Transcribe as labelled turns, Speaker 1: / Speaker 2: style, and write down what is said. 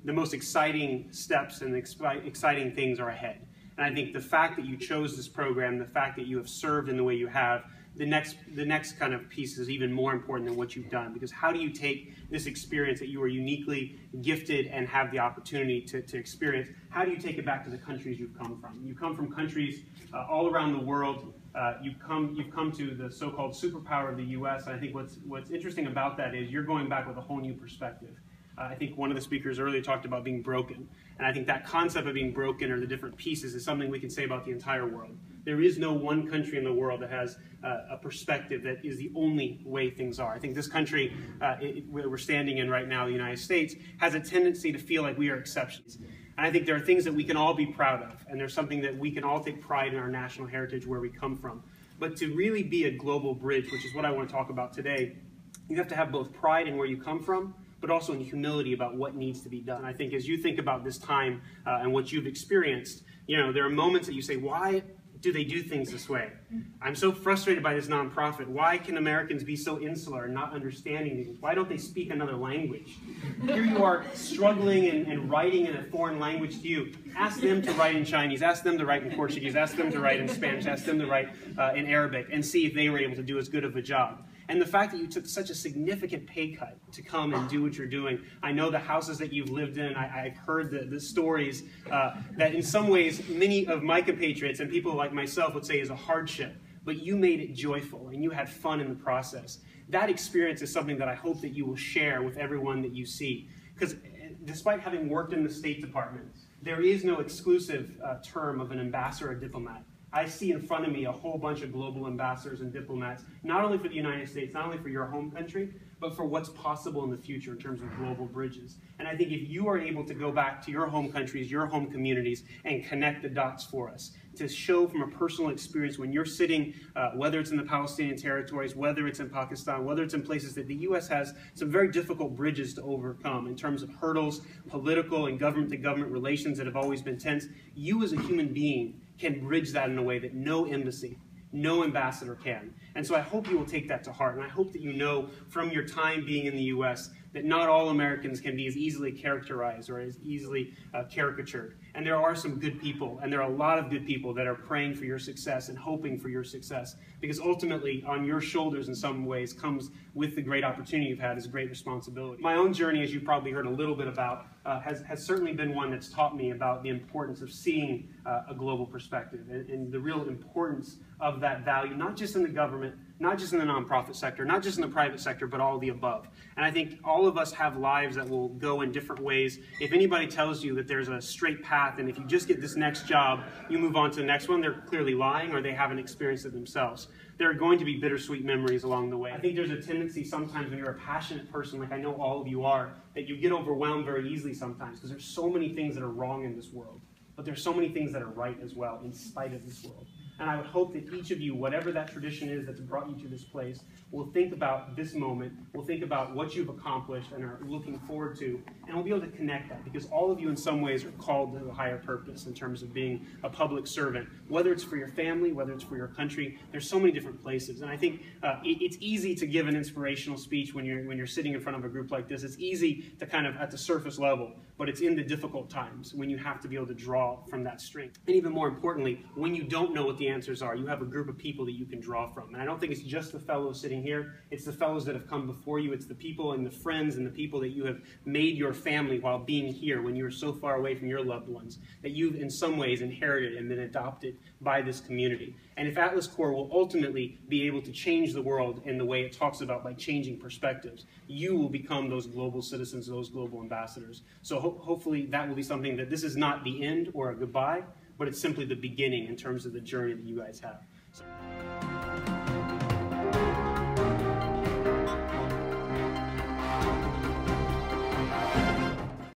Speaker 1: the most exciting steps and exciting things are ahead. And I think the fact that you chose this program, the fact that you have served in the way you have, the next kind of piece is even more important than what you've done, because how do you take this experience that you are uniquely gifted and have the opportunity to experience, how do you take it back to the countries you've come from? You come from countries all around the world. You've come to the so-called superpower of the U.S. And I think what's interesting about that is you're going back with a whole new perspective. I think one of the speakers earlier talked about being broken. And I think that concept of being broken, or the different pieces, is something we can say about the entire world. There is no one country in the world that has a perspective that is the only way things are. I think this country where we're standing in right now, the United States, has a tendency to feel like we are exceptions. And I think there are things that we can all be proud of, and there's something that we can all take pride in our national heritage, where we come from. But to really be a global bridge, which is what I want to talk about today, you have to have both pride in where you come from, but also in humility about what needs to be done. I think as you think about this time and what you've experienced, you know, there are moments that you say, why do they do things this way? I'm so frustrated by this nonprofit. Why can Americans be so insular and not understanding things? Why don't they speak another language? Here you are struggling and writing in a foreign language to you. Ask them to write in Chinese, ask them to write in Portuguese, ask them to write in Spanish, ask them to write in Arabic, and see if they were able to do as good of a job. And the fact that you took such a significant pay cut to come and do what you're doing. I know the houses that you've lived in. I've heard the stories that in some ways many of my compatriots and people like myself would say is a hardship. But you made it joyful and you had fun in the process. That experience is something that I hope that you will share with everyone that you see. Because despite having worked in the State Department, there is no exclusive term of an ambassador or diplomat. I see in front of me a whole bunch of global ambassadors and diplomats, not only for the United States, not only for your home country, but for what's possible in the future in terms of global bridges. And I think if you are able to go back to your home countries, your home communities, and connect the dots for us, to show from a personal experience when you're sitting, whether it's in the Palestinian territories, whether it's in Pakistan, whether it's in places that the U.S. has some very difficult bridges to overcome in terms of hurdles, political and government-to-government relations that have always been tense, you as a human being can bridge that in a way that no embassy, no ambassador can. And so I hope you will take that to heart, and I hope that you know from your time being in the U.S. that not all Americans can be as easily characterized or as easily caricatured. And there are some good people, and there are a lot of good people that are praying for your success and hoping for your success, because ultimately on your shoulders in some ways comes with the great opportunity you've had is great responsibility. My own journey, as you probably heard a little bit about, has certainly been one that's taught me about the importance of seeing a global perspective and the real importance of that value, not just in the government, not just in the nonprofit sector, not just in the private sector, but all of the above. And I think all of us have lives that will go in different ways. If anybody tells you that there's a straight path and if you just get this next job, you move on to the next one, they're clearly lying or they haven't experienced it themselves. There are going to be bittersweet memories along the way. I think there's a tendency sometimes when you're a passionate person, like I know all of you are, that you get overwhelmed very easily sometimes because there's so many things that are wrong in this world. But there's so many things that are right as well in spite of this world. And I would hope that each of you, whatever that tradition is that's brought you to this place, will think about this moment, will think about what you've accomplished and are looking forward to, and we'll be able to connect that, because all of you in some ways are called to a higher purpose in terms of being a public servant, whether it's for your family, whether it's for your country. There's so many different places, and I think it's easy to give an inspirational speech when you're sitting in front of a group like this. It's easy to kind of at the surface level, but it's in the difficult times when you have to be able to draw from that strength. And even more importantly, when you don't know what the answers are, you have a group of people that you can draw from. And I don't think it's just the fellows sitting here, it's the fellows that have come before you, it's the people and the friends and the people that you have made your family while being here when you were so far away from your loved ones, that you've in some ways inherited and been adopted by this community. And if Atlas Corps will ultimately be able to change the world in the way it talks about by changing perspectives, you will become those global citizens, those global ambassadors. So hopefully that will be something that this is not the end or a goodbye, but it's simply the beginning in terms of the journey that you guys have. So.